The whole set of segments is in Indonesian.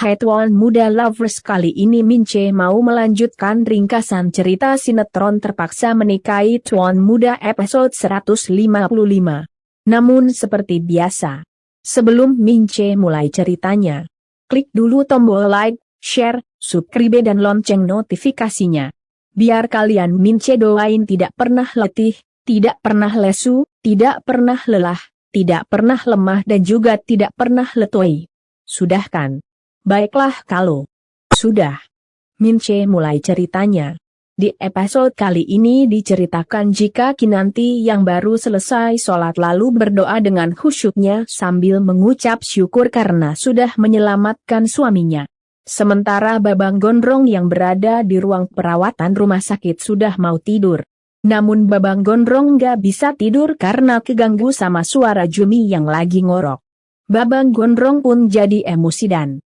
Hai Tuan Muda Lovers, kali ini Mince mau melanjutkan ringkasan cerita sinetron Terpaksa Menikahi Tuan Muda episode 155. Namun seperti biasa, sebelum Mince mulai ceritanya, klik dulu tombol like, share, subscribe dan lonceng notifikasinya. Biar kalian Mince doain tidak pernah letih, tidak pernah lesu, tidak pernah lelah, tidak pernah lemah dan juga tidak pernah letoi. Sudah kan? Baiklah kalau sudah, Mince mulai ceritanya. Di episode kali ini diceritakan jika Kinanti yang baru selesai sholat lalu berdoa dengan khusyuknya sambil mengucap syukur karena sudah menyelamatkan suaminya. Sementara Babang Gondrong yang berada di ruang perawatan rumah sakit sudah mau tidur. Namun Babang Gondrong gak bisa tidur karena keganggu sama suara Jumi yang lagi ngorok. Babang Gondrong pun jadi emosi dan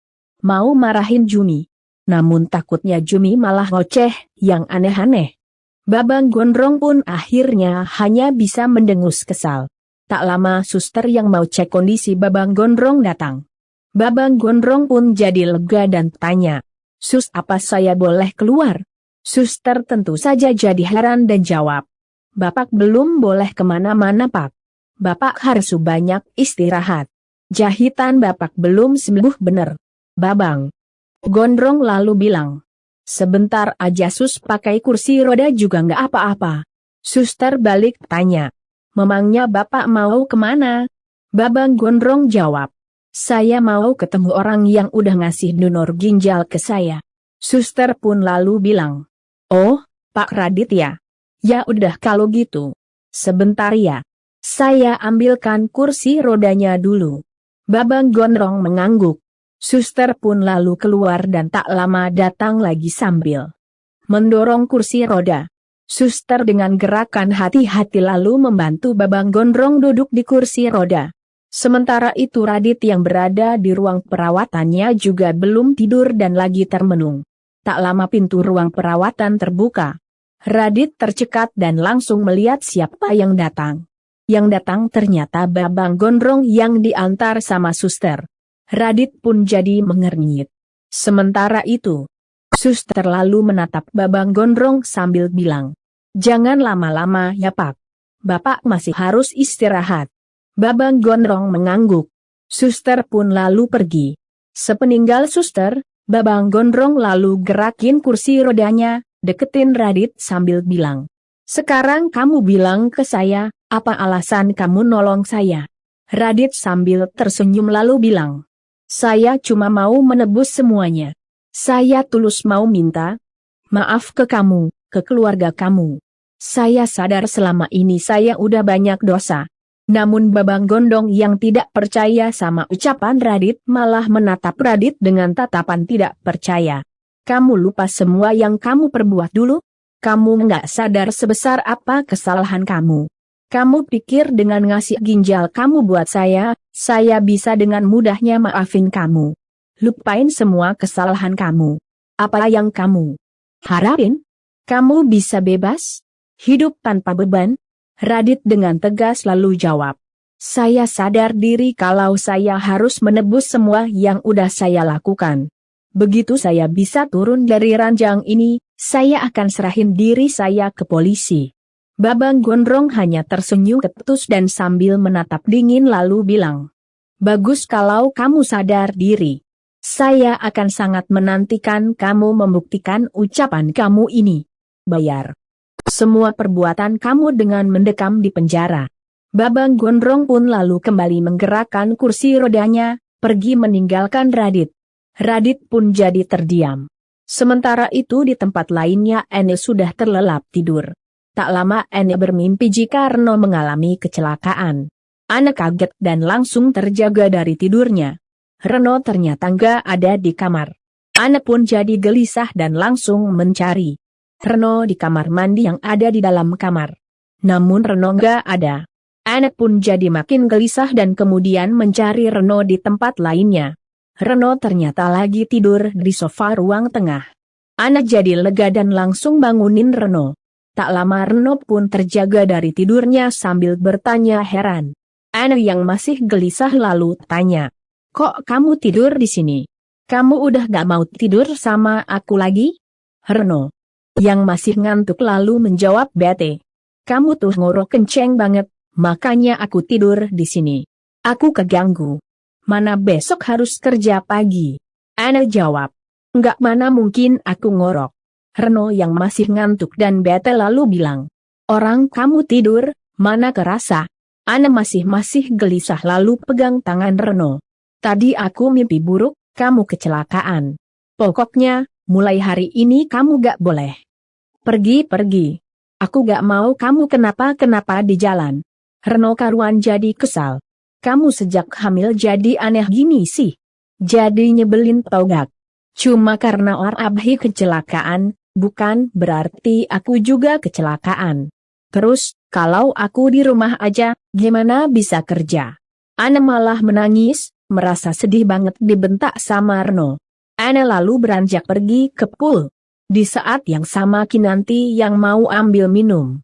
mau marahin Jumi. Namun takutnya Jumi malah ngoceh yang aneh-aneh. Babang Gondrong pun akhirnya hanya bisa mendengus kesal. Tak lama suster yang mau cek kondisi Babang Gondrong datang. Babang Gondrong pun jadi lega dan tanya, "Sus, apa saya boleh keluar?" Suster tentu saja jadi heran dan jawab, "Bapak belum boleh kemana-mana Pak. Bapak harus banyak istirahat. Jahitan Bapak belum sembuh bener." Babang Gondrong lalu bilang, "Sebentar aja Sus, pakai kursi roda juga nggak apa-apa." Suster balik tanya, "Memangnya Bapak mau kemana?" Babang Gondrong jawab, "Saya mau ketemu orang yang udah ngasih donor ginjal ke saya." Suster pun lalu bilang, "Oh, Pak Radit ya? Ya udah kalau gitu. Sebentar ya. Saya ambilkan kursi rodanya dulu." Babang Gondrong mengangguk. Suster pun lalu keluar dan tak lama datang lagi sambil mendorong kursi roda. Suster dengan gerakan hati-hati lalu membantu Babang Gondrong duduk di kursi roda. Sementara itu Radit yang berada di ruang perawatannya juga belum tidur dan lagi termenung. Tak lama pintu ruang perawatan terbuka. Radit tercekat dan langsung melihat siapa yang datang. Yang datang ternyata Babang Gondrong yang diantar sama suster. Radit pun jadi mengernyit. Sementara itu, suster lalu menatap Babang Gondrong sambil bilang, "Jangan lama-lama ya Pak. Bapak masih harus istirahat." Babang Gondrong mengangguk. Suster pun lalu pergi. Sepeninggal suster, Babang Gondrong lalu gerakin kursi rodanya, deketin Radit sambil bilang, "Sekarang kamu bilang ke saya, apa alasan kamu nolong saya?" Radit sambil tersenyum lalu bilang, "Saya cuma mau menebus semuanya. Saya tulus mau minta maaf ke kamu, ke keluarga kamu. Saya sadar selama ini saya udah banyak dosa." Namun Babang Gondrong yang tidak percaya sama ucapan Radit malah menatap Radit dengan tatapan tidak percaya. "Kamu lupa semua yang kamu perbuat dulu? Kamu nggak sadar sebesar apa kesalahan kamu? Kamu pikir dengan ngasih ginjal kamu buat saya bisa dengan mudahnya maafin kamu? Lupain semua kesalahan kamu. Apa yang kamu harapin? Kamu bisa bebas? Hidup tanpa beban?" Radit dengan tegas lalu jawab, "Saya sadar diri kalau saya harus menebus semua yang udah saya lakukan. Begitu saya bisa turun dari ranjang ini, saya akan serahin diri saya ke polisi." Babang Gondrong hanya tersenyum ketus dan sambil menatap dingin lalu bilang, "Bagus kalau kamu sadar diri. Saya akan sangat menantikan kamu membuktikan ucapan kamu ini. Bayar semua perbuatan kamu dengan mendekam di penjara." Babang Gondrong pun lalu kembali menggerakkan kursi rodanya, pergi meninggalkan Radit. Radit pun jadi terdiam. Sementara itu di tempat lainnya Ene sudah terlelap tidur. Tak lama Ene bermimpi jika Reno mengalami kecelakaan. Ane kaget dan langsung terjaga dari tidurnya. Reno ternyata nggak ada di kamar. Ane pun jadi gelisah dan langsung mencari Reno di kamar mandi yang ada di dalam kamar. Namun Reno nggak ada. Ane pun jadi makin gelisah dan kemudian mencari Reno di tempat lainnya. Reno ternyata lagi tidur di sofa ruang tengah. Ane jadi lega dan langsung bangunin Reno. Tak lama Reno pun terjaga dari tidurnya sambil bertanya heran. Ane yang masih gelisah lalu tanya, "Kok kamu tidur di sini? Kamu udah gak mau tidur sama aku lagi? Reno, yang masih ngantuk lalu menjawab bete. Kamu tuh ngorok kenceng banget, makanya aku tidur di sini. Aku keganggu. Mana besok harus kerja pagi? Ana jawab. Enggak, mana mungkin aku ngorok. Reno yang masih ngantuk dan bete lalu bilang. Orang kamu tidur, mana kerasa? Ana masih gelisah lalu pegang tangan Reno. Tadi aku mimpi buruk, kamu kecelakaan. Pokoknya, mulai hari ini kamu gak boleh pergi. Aku gak mau kamu kenapa-kenapa di jalan. Reno karuan jadi kesal. Kamu sejak hamil jadi aneh gini sih. Jadi nyebelin tau gak? Cuma karena Abhi kecelakaan, bukan berarti aku juga kecelakaan. Terus, kalau aku di rumah aja, gimana bisa kerja? Ana malah menangis, merasa sedih banget dibentak sama Reno. Ana lalu beranjak pergi ke pool. Di saat yang sama Kinanti yang mau ambil minum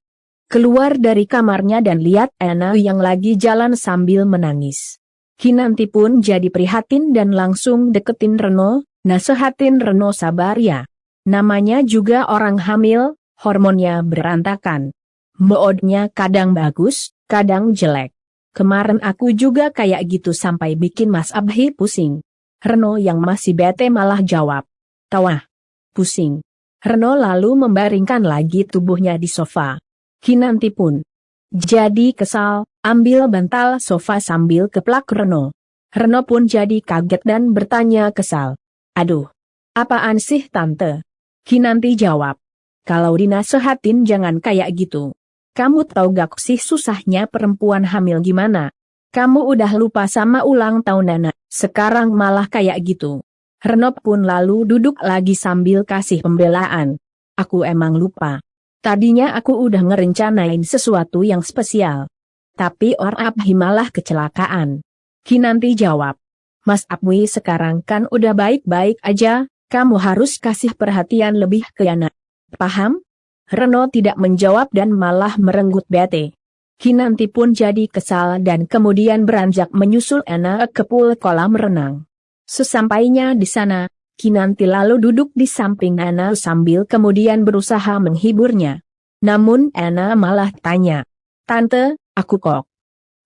keluar dari kamarnya dan lihat Ana yang lagi jalan sambil menangis. Kinanti pun jadi prihatin dan langsung deketin Reno, nasehatin Reno sabar ya. Namanya juga orang hamil, hormonnya berantakan. Moodnya kadang bagus, kadang jelek. Kemarin aku juga kayak gitu sampai bikin Mas Abhi pusing. Reno yang masih bete malah jawab. Tawah, pusing. Reno lalu membaringkan lagi tubuhnya di sofa. Kinanti pun jadi kesal, ambil bantal sofa sambil keplak Reno. Reno pun jadi kaget dan bertanya kesal. Aduh, apaan sih tante? Kinanti jawab. Kalau dinasehatin jangan kayak gitu. Kamu tahu gak sih susahnya perempuan hamil gimana? Kamu udah lupa sama ulang tahun anak, sekarang malah kayak gitu. Reno pun lalu duduk lagi sambil kasih pembelaan. Aku emang lupa. Tadinya aku udah ngerencanain sesuatu yang spesial. Tapi Abhi malah kecelakaan. Kinanti jawab. Mas Abwi sekarang kan udah baik-baik aja, kamu harus kasih perhatian lebih ke anak. Paham? Reno tidak menjawab dan malah merenggut bete. Kinanti pun jadi kesal dan kemudian beranjak menyusul Ana ke pool kolam renang. Sesampainya di sana, Kinanti lalu duduk di samping Ana sambil kemudian berusaha menghiburnya. Namun Ana malah tanya, Tante, aku kok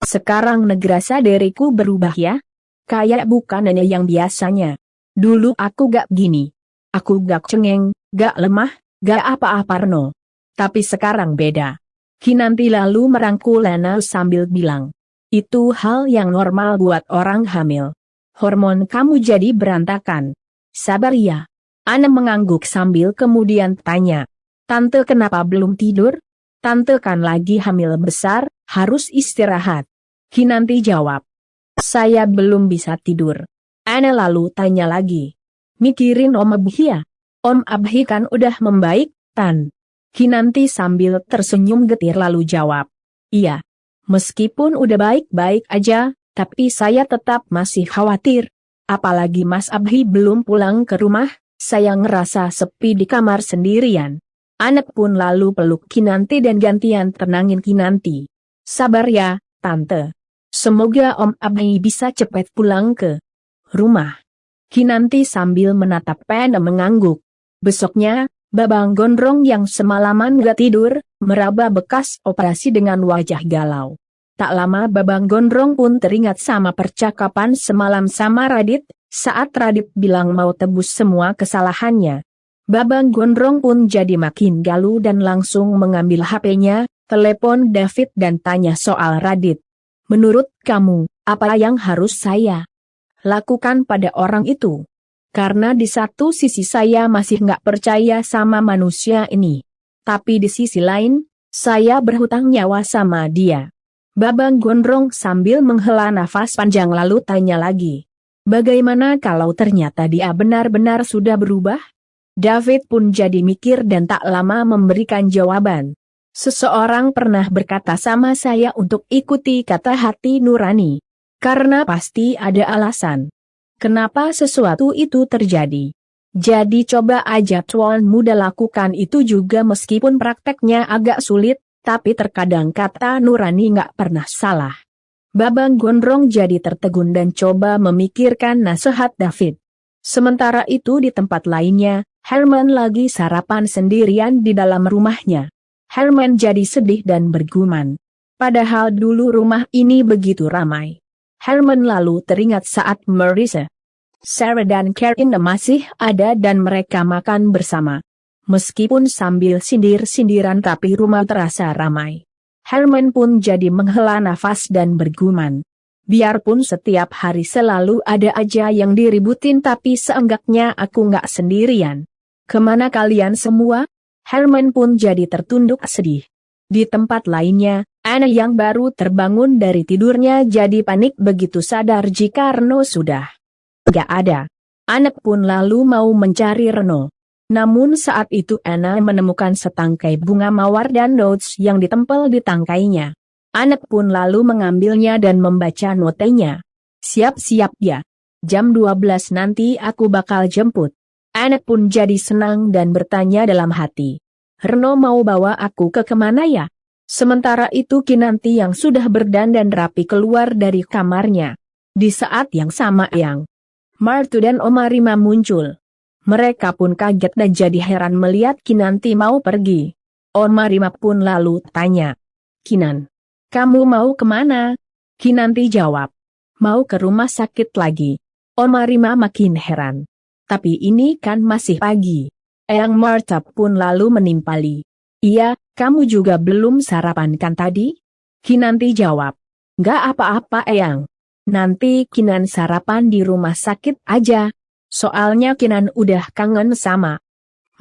sekarang ngerasa diriku berubah ya? Kayak bukan Ana yang biasanya. Dulu aku gak gini. Aku gak cengeng, gak lemah, gak apa-apa Reno. Tapi sekarang beda. Kinanti lalu merangkul Ana sambil bilang, itu hal yang normal buat orang hamil. Hormon kamu jadi berantakan. Sabar ya. Ana mengangguk sambil kemudian tanya. Tante kenapa belum tidur? Tante kan lagi hamil besar, harus istirahat. Kinanti jawab. Saya belum bisa tidur. Ana lalu tanya lagi. Mikirin Om Abhi ya? Om Abhi kan udah membaik, Tan. Kinanti sambil tersenyum getir lalu jawab. Iya. Meskipun udah baik-baik aja, tapi saya tetap masih khawatir. Apalagi Mas Abhi belum pulang ke rumah, saya ngerasa sepi di kamar sendirian. Anak pun lalu peluk Kinanti dan gantian tenangin Kinanti. Sabar ya, Tante. Semoga Om Abhi bisa cepat pulang ke rumah. Kinanti sambil menatap Ana mengangguk. Besoknya, Babang Gondrong yang semalaman gak tidur, meraba bekas operasi dengan wajah galau. Tak lama Babang Gondrong pun teringat sama percakapan semalam sama Radit, saat Radit bilang mau tebus semua kesalahannya. Babang Gondrong pun jadi makin galau dan langsung mengambil HP-nya, telepon David dan tanya soal Radit. Menurut kamu, apa yang harus saya lakukan pada orang itu? Karena di satu sisi saya masih nggak percaya sama manusia ini. Tapi di sisi lain, saya berhutang nyawa sama dia. Babang Gondrong sambil menghela nafas panjang lalu tanya lagi. Bagaimana kalau ternyata dia benar-benar sudah berubah? David pun jadi mikir dan tak lama memberikan jawaban. Seseorang pernah berkata sama saya untuk ikuti kata hati nurani. Karena pasti ada alasan kenapa sesuatu itu terjadi. Jadi coba aja tuan muda lakukan itu juga meskipun prakteknya agak sulit, tapi terkadang kata nurani nggak pernah salah. Babang Gondrong jadi tertegun dan coba memikirkan nasihat David. Sementara itu di tempat lainnya, Herman lagi sarapan sendirian di dalam rumahnya. Herman jadi sedih dan bergumam. Padahal dulu rumah ini begitu ramai. Herman lalu teringat saat Marissa, Sarah dan Karina masih ada dan mereka makan bersama. Meskipun sambil sindir-sindiran tapi rumah terasa ramai. Herman pun jadi menghela nafas dan bergumam. Biarpun setiap hari selalu ada aja yang diributin tapi seenggaknya aku nggak sendirian. Kemana kalian semua? Herman pun jadi tertunduk sedih. Di tempat lainnya, Anna yang baru terbangun dari tidurnya jadi panik begitu sadar jika Reno sudah nggak ada. Anak pun lalu mau mencari Reno. Namun saat itu Anna menemukan setangkai bunga mawar dan notes yang ditempel di tangkainya. Anak pun lalu mengambilnya dan membaca notenya. Siap-siap ya. Jam 12 nanti aku bakal jemput. Anak pun jadi senang dan bertanya dalam hati. Reno mau bawa aku ke kemana ya? Sementara itu Kinanti yang sudah berdandan rapi keluar dari kamarnya. Di saat yang sama Yang Martu dan Oma Rima muncul. Mereka pun kaget dan jadi heran melihat Kinanti mau pergi. Oma Rima pun lalu tanya. Kinan, kamu mau kemana? Kinanti jawab. Mau ke rumah sakit lagi. Oma Rima makin heran. Tapi ini kan masih pagi. Eyang Marta pun lalu menimpali. Iya, kamu juga belum sarapan kan tadi? Kinanti jawab. Nggak apa-apa Eyang. Nanti Kinan sarapan di rumah sakit aja. Soalnya Kinan udah kangen sama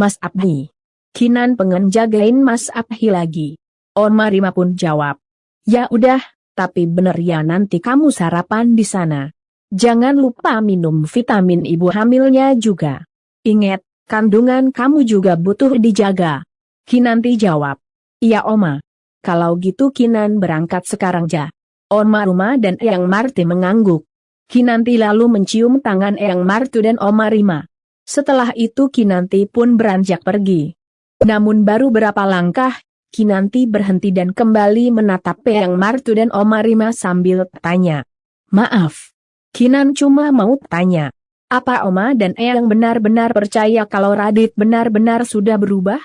Mas Abhi. Kinan pengen jagain Mas Abhi lagi. Oma Rima pun jawab. Ya udah, tapi bener ya nanti kamu sarapan di sana. Jangan lupa minum vitamin ibu hamilnya juga. Ingat, kandungan kamu juga butuh dijaga. Kinanti jawab. Iya Oma. Kalau gitu Kinan berangkat sekarang ja. Oma Rima dan Eyang Marti mengangguk. Kinanti lalu mencium tangan Eyang Martu dan Oma Rima. Setelah itu Kinanti pun beranjak pergi. Namun baru berapa langkah, Kinanti berhenti dan kembali menatap Eyang Martu dan Oma Rima sambil tanya. Maaf, Kinan cuma mau tanya. Apa Oma dan Eyang benar-benar percaya kalau Radit benar-benar sudah berubah?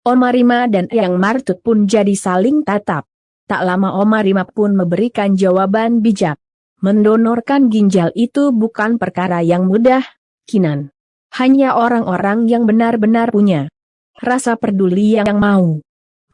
Oma Rima dan Eyang Martu pun jadi saling tatap. Tak lama Oma Rima pun memberikan jawaban bijak. Mendonorkan ginjal itu bukan perkara yang mudah, Kinan. Hanya orang-orang yang benar-benar punya rasa peduli yang mau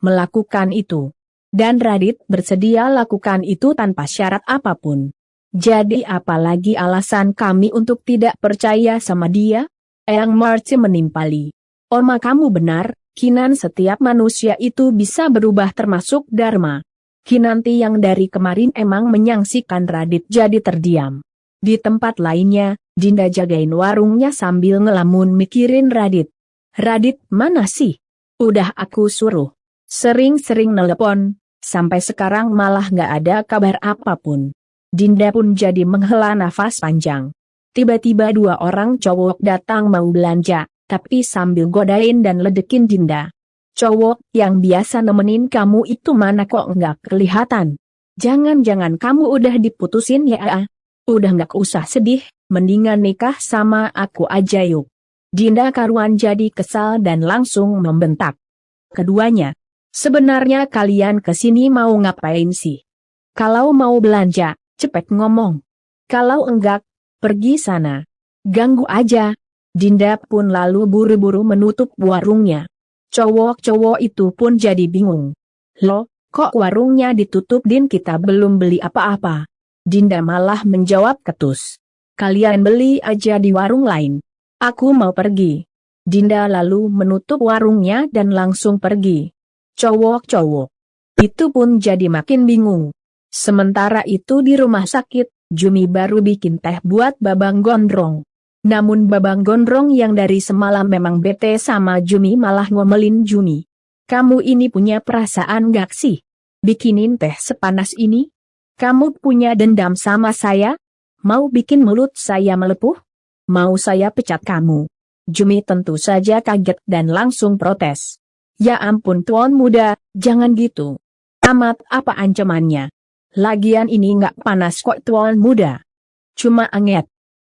melakukan itu. Dan Radit bersedia lakukan itu tanpa syarat apapun. Jadi apalagi alasan kami untuk tidak percaya sama dia? Eyang Marti menimpali. Oma kamu benar, Kinan setiap manusia itu bisa berubah termasuk Dharma. Kinanti yang dari kemarin emang menyaksikan Radit jadi terdiam. Di tempat lainnya, Dinda jagain warungnya sambil ngelamun mikirin Radit. Radit mana sih? Udah aku suruh. Sering-sering nelepon, sampai sekarang malah nggak ada kabar apapun. Dinda pun jadi menghela nafas panjang. Tiba-tiba dua orang cowok datang mau belanja, tapi sambil godain dan ledekin Dinda. Cowok yang biasa nemenin kamu itu mana kok nggak kelihatan? Jangan-jangan kamu udah diputusin ya? Udah nggak usah sedih, mendingan nikah sama aku aja yuk. Dinda karuan jadi kesal dan langsung membentak keduanya. Sebenarnya kalian kesini mau ngapain sih? Kalau mau belanja, cepet ngomong. Kalau enggak, pergi sana. Ganggu aja. Dinda pun lalu buru-buru menutup warungnya. Cowok-cowok itu pun jadi bingung. Loh, kok warungnya ditutup Din kita belum beli apa-apa? Dinda malah menjawab ketus. Kalian beli aja di warung lain. Aku mau pergi. Dinda lalu menutup warungnya dan langsung pergi. Cowok-cowok itu pun jadi makin bingung. Sementara itu di rumah sakit, Jumi baru bikin teh buat Babang Gondrong. Namun Babang Gondrong yang dari semalam memang bete sama Jumi malah ngomelin Jumi. Kamu ini punya perasaan gak sih? Bikinin teh sepanas ini? Kamu punya dendam sama saya? Mau bikin mulut saya melepuh? Mau saya pecat kamu? Jumi tentu saja kaget dan langsung protes. Ya ampun tuan muda, jangan gitu. Amat apa ancamannya? Lagian ini gak panas kok tuan muda. Cuma anget.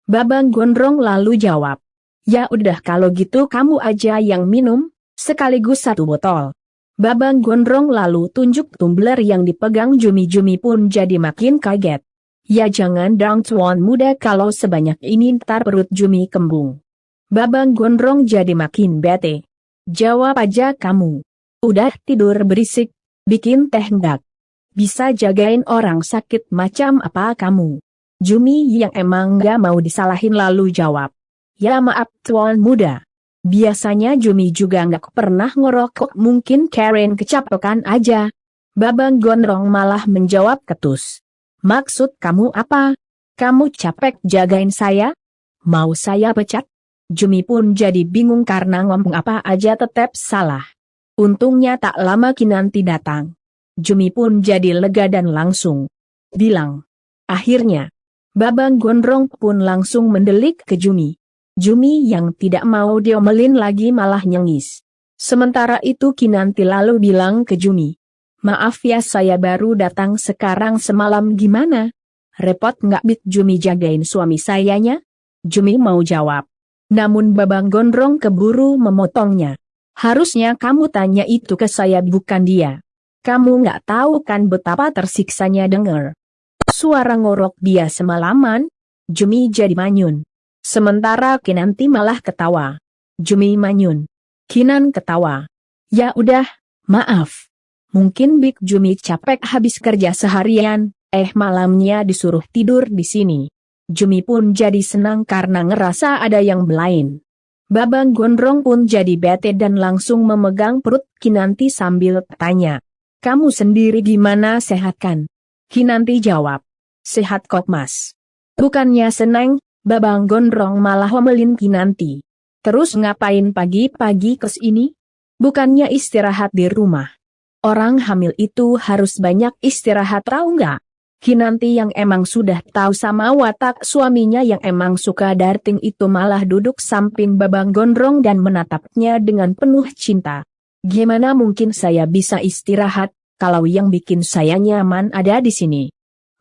Babang Gondrong lalu jawab. Ya udah kalau gitu kamu aja yang minum, sekaligus 1 botol. Babang Gondrong lalu tunjuk tumbler yang dipegang Jumi pun jadi makin kaget. Ya jangan dong tuan muda, kalau sebanyak ini ntar perut Jumi kembung. Babang Gondrong jadi makin bete. Jawab aja kamu. Udah tidur berisik, bikin teh enggak. Bisa jagain orang sakit macam apa kamu? Jumi yang emang nggak mau disalahin lalu jawab. Ya maaf tuan muda. Biasanya Jumi juga nggak pernah ngerokok, mungkin Karen kecapekan aja. Babang Gondrong malah menjawab ketus. Maksud kamu apa? Kamu capek jagain saya? Mau saya pecat? Jumi pun jadi bingung karena ngomong apa aja tetap salah. Untungnya tak lama Kinanti datang. Jumi pun jadi lega dan langsung bilang. Akhirnya, Babang Gondrong pun langsung mendelik ke Jumi. Jumi yang tidak mau diomelin lagi malah nyengis. Sementara itu Kinanti lalu bilang ke Jumi. Maaf ya saya baru datang sekarang, semalam gimana? Repot nggak bit Jumi jagain suami sayanya? Jumi mau jawab. Namun Babang Gondrong keburu memotongnya. Harusnya kamu tanya itu ke saya bukan dia. Kamu nggak tahu kan betapa tersiksanya dengar suara ngorok dia semalaman? Jumi jadi manyun. Sementara Kinanti malah ketawa. Jumi manyun. Kinan ketawa. Ya udah, maaf. Mungkin Big Jumi capek habis kerja seharian, malamnya disuruh tidur di sini. Jumi pun jadi senang karena ngerasa ada yang belain. Babang Gondrong pun jadi bete dan langsung memegang perut Kinanti sambil tanya. Kamu sendiri gimana, sehat kan? Kinanti jawab. Sehat kok mas. Bukannya senang, Babang Gondrong malah omelin Kinanti. Terus ngapain pagi-pagi ke sini? Bukannya istirahat di rumah. Orang hamil itu harus banyak istirahat, tahu nggak? Kinanti yang emang sudah tahu sama watak suaminya yang emang suka darting itu malah duduk samping Babang Gondrong dan menatapnya dengan penuh cinta. Gimana mungkin saya bisa istirahat, kalau yang bikin saya nyaman ada di sini?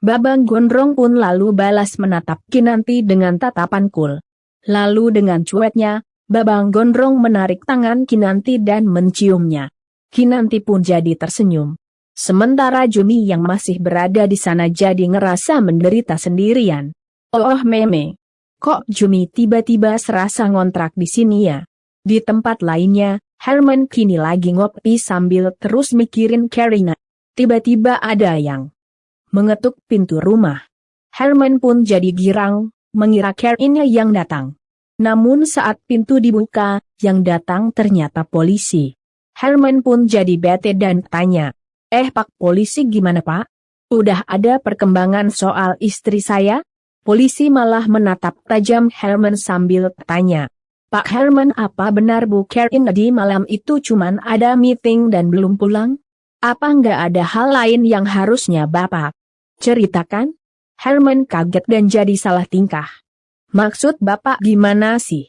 Babang Gondrong pun lalu balas menatap Kinanti dengan tatapan cool. Lalu dengan cueknya, Babang Gondrong menarik tangan Kinanti dan menciumnya. Kinanti pun jadi tersenyum. Sementara Jumi yang masih berada di sana jadi ngerasa menderita sendirian. Oh meme, kok Jumi tiba-tiba serasa ngontrak di sini ya? Di tempat lainnya, Herman kini lagi ngopi sambil terus mikirin Karina. Tiba-tiba ada yang mengetuk pintu rumah. Herman pun jadi girang, mengira Karina yang datang. Namun saat pintu dibuka, yang datang ternyata polisi. Herman pun jadi bete dan tanya, Pak polisi gimana pak? Udah ada perkembangan soal istri saya? Polisi malah menatap tajam Herman sambil tanya, Pak Herman, apa benar Bu Karina di malam itu cuman ada meeting dan belum pulang? Apa nggak ada hal lain yang harusnya Bapak ceritakan? Herman kaget dan jadi salah tingkah. Maksud Bapak gimana sih?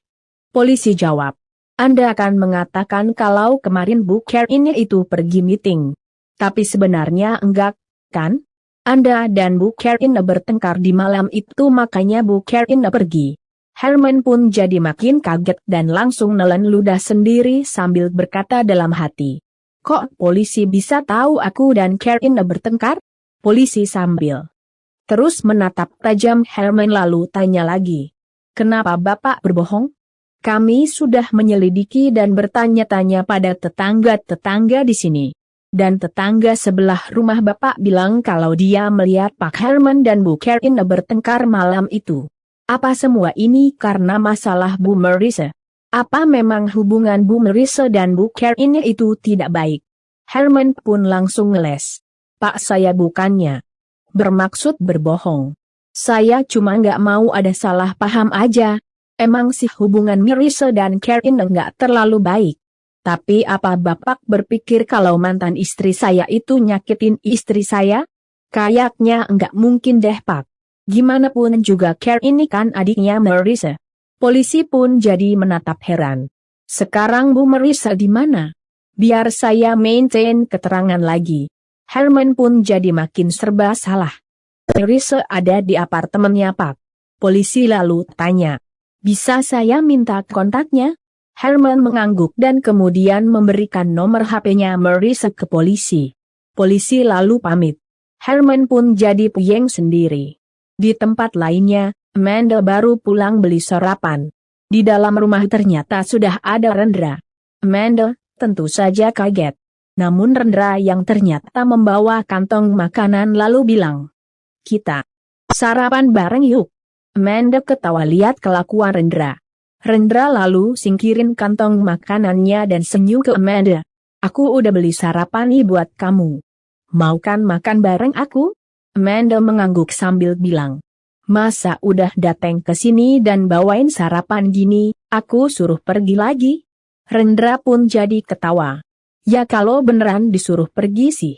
Polisi jawab. Anda akan mengatakan kalau kemarin Bu Karina itu pergi meeting. Tapi sebenarnya enggak, kan? Anda dan Bu Karina bertengkar di malam itu makanya Bu Karina pergi. Herman pun jadi makin kaget dan langsung nelen ludah sendiri sambil berkata dalam hati. Kok polisi bisa tahu aku dan Karina bertengkar? Polisi sambil terus menatap tajam Herman lalu tanya lagi. Kenapa Bapak berbohong? Kami sudah menyelidiki dan bertanya-tanya pada tetangga-tetangga di sini. Dan tetangga sebelah rumah Bapak bilang kalau dia melihat Pak Herman dan Bu Karina bertengkar malam itu. Apa semua ini karena masalah Bu Marissa? Apa memang hubungan Bu Marissa dan Bu Karina itu tidak baik? Herman pun langsung ngeles. Pak, saya bukannya bermaksud berbohong. Saya cuma nggak mau ada salah paham aja. Emang sih hubungan Marissa dan Karina nggak terlalu baik. Tapi apa Bapak berpikir kalau mantan istri saya itu nyakitin istri saya? Kayaknya nggak mungkin deh Pak. Gimana pun juga Karina kan adiknya Marissa. Polisi pun jadi menatap heran. Sekarang Bu Marissa di mana? Biar saya maintain keterangan lagi. Herman pun jadi makin serba salah. Marissa ada di apartemennya Pak. Polisi lalu tanya. Bisa saya minta kontaknya? Herman mengangguk dan kemudian memberikan nomor HP-nya Marissa ke polisi. Polisi lalu pamit. Herman pun jadi puyeng sendiri. Di tempat lainnya, Amanda baru pulang beli sarapan. Di dalam rumah ternyata sudah ada Rendra. Amanda tentu saja kaget. Namun Rendra yang ternyata membawa kantong makanan lalu bilang, "Kita sarapan bareng yuk." Amanda ketawa lihat kelakuan Rendra. Rendra lalu singkirin kantong makanannya dan senyum ke Amanda. "Aku udah beli sarapan nih buat kamu. Mau kan makan bareng aku?" Amanda mengangguk sambil bilang, "Masa udah dateng ke sini dan bawain sarapan gini, aku suruh pergi lagi?" Rendra pun jadi ketawa. "Ya kalau beneran disuruh pergi sih.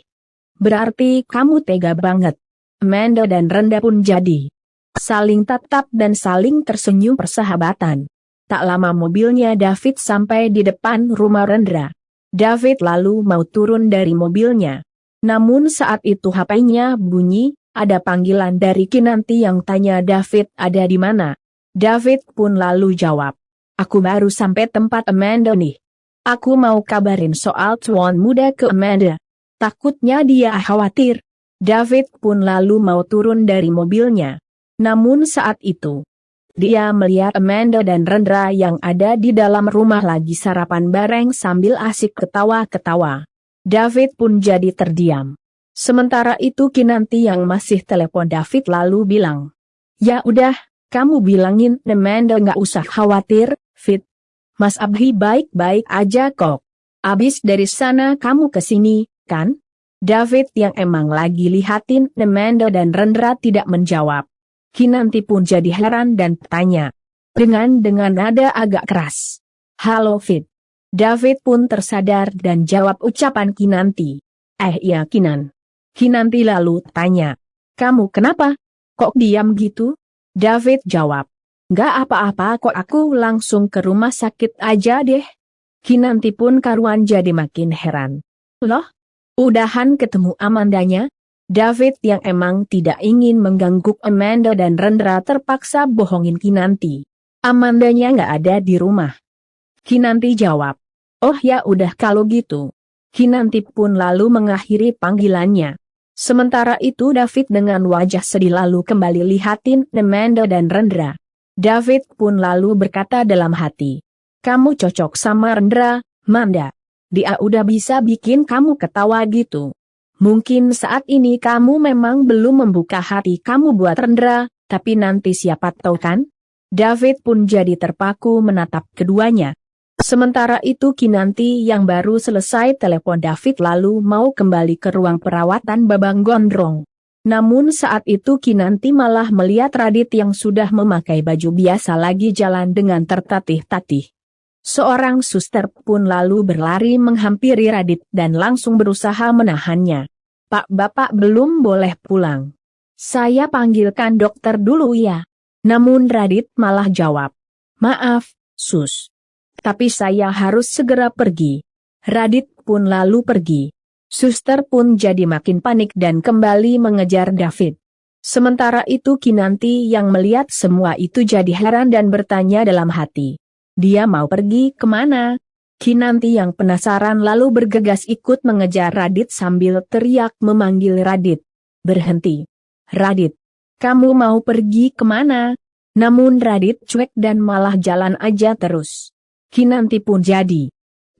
Berarti kamu tega banget." Amanda dan Rendra pun jadi saling tatap dan saling tersenyum persahabatan. Tak lama mobilnya David sampai di depan rumah Rendra. David lalu mau turun dari mobilnya. Namun saat itu HP-nya bunyi, ada panggilan dari Kinanti yang tanya David ada di mana. David pun lalu jawab, "Aku baru sampai tempat Amanda nih. Aku mau kabarin soal tuan muda ke Amanda." Takutnya dia khawatir. David pun lalu mau turun dari mobilnya. Namun saat itu, dia melihat Amanda dan Rendra yang ada di dalam rumah lagi sarapan bareng sambil asik ketawa-ketawa. David pun jadi terdiam. Sementara itu Kinanti yang masih telepon David lalu bilang, "Ya udah, kamu bilangin Amanda nggak usah khawatir, Fit. Mas Abhi baik-baik aja kok. Abis dari sana kamu kesini, kan?" David yang emang lagi lihatin Amanda dan Rendra tidak menjawab. Kinanti pun jadi heran dan tanya. Dengan nada agak keras. "Halo Fit." David pun tersadar dan jawab ucapan Kinanti. Iya Kinan." Kinanti lalu tanya. "Kamu kenapa? Kok diam gitu?" David jawab. "Nggak apa-apa kok, aku langsung ke rumah sakit aja deh." Kinanti pun karuan jadi makin heran. "Loh? Udahan ketemu Amandanya?" David yang emang tidak ingin mengganggu Amanda dan Rendra terpaksa bohongin Kinanti. "Amandanya nggak ada di rumah." Kinanti jawab. "Oh ya udah kalau gitu." Kinanti pun lalu mengakhiri panggilannya. Sementara itu David dengan wajah sedih lalu kembali lihatin Amanda dan Rendra. David pun lalu berkata dalam hati, "Kamu cocok sama Rendra, Manda. Dia udah bisa bikin kamu ketawa gitu. Mungkin saat ini kamu memang belum membuka hati kamu buat Rendra, tapi nanti siapa tahu kan?" David pun jadi terpaku menatap keduanya. Sementara itu Kinanti yang baru selesai telepon David lalu mau kembali ke ruang perawatan Babang Gondrong. Namun saat itu Kinanti malah melihat Radit yang sudah memakai baju biasa lagi jalan dengan tertatih-tatih. Seorang suster pun lalu berlari menghampiri Radit dan langsung berusaha menahannya. "Pak, Bapak belum boleh pulang. Saya panggilkan dokter dulu ya." Namun Radit malah jawab, "Maaf, Sus. Tapi saya harus segera pergi." Radit pun lalu pergi. Suster pun jadi makin panik dan kembali mengejar David. Sementara itu Kinanti yang melihat semua itu jadi heran dan bertanya dalam hati. Dia mau pergi kemana? Kinanti yang penasaran lalu bergegas ikut mengejar Radit sambil teriak memanggil Radit. "Berhenti. Radit. Kamu mau pergi kemana?" Namun Radit cuek dan malah jalan aja terus. Kinanti pun jadi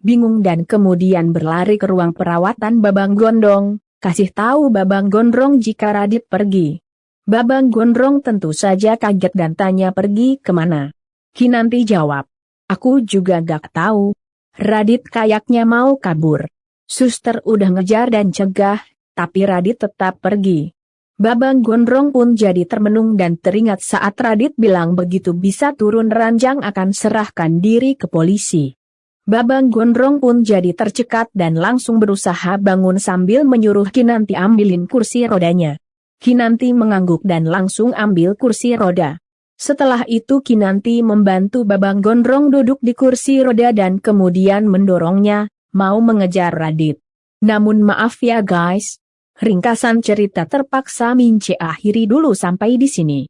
bingung dan kemudian berlari ke ruang perawatan Babang Gondrong, kasih tahu Babang Gondrong jika Radit pergi. Babang Gondrong tentu saja kaget dan tanya pergi kemana. Kinanti jawab, "Aku juga gak tahu. Radit kayaknya mau kabur. Suster udah ngejar dan cegah, tapi Radit tetap pergi." Babang Gondrong pun jadi termenung dan teringat saat Radit bilang begitu bisa turun ranjang akan serahkan diri ke polisi. Babang Gondrong pun jadi tercekat dan langsung berusaha bangun sambil menyuruh Kinanti ambilin kursi rodanya. Kinanti mengangguk dan langsung ambil kursi roda. Setelah itu Kinanti membantu Babang Gondrong duduk di kursi roda dan kemudian mendorongnya, mau mengejar Radit. Namun maaf ya guys, ringkasan cerita terpaksa Mince akhiri dulu sampai di sini.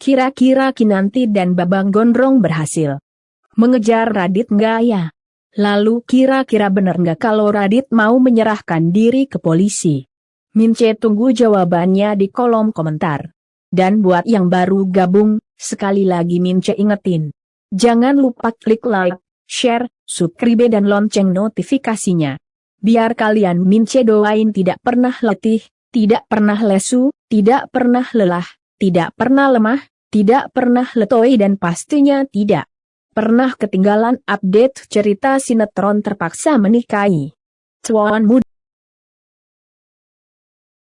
Kira-kira Kinanti dan Babang Gondrong berhasil mengejar Radit nggak ya? Lalu kira-kira bener nggak kalau Radit mau menyerahkan diri ke polisi? Mince tunggu jawabannya di kolom komentar. Dan buat yang baru gabung, sekali lagi Mince ingetin. Jangan lupa klik like, share, subscribe dan lonceng notifikasinya. Biar kalian Mince doain tidak pernah letih, tidak pernah lesu, tidak pernah lelah, tidak pernah lemah, tidak pernah letoi dan pastinya tidak pernah ketinggalan update cerita sinetron terpaksa menikahi Tuan Muda.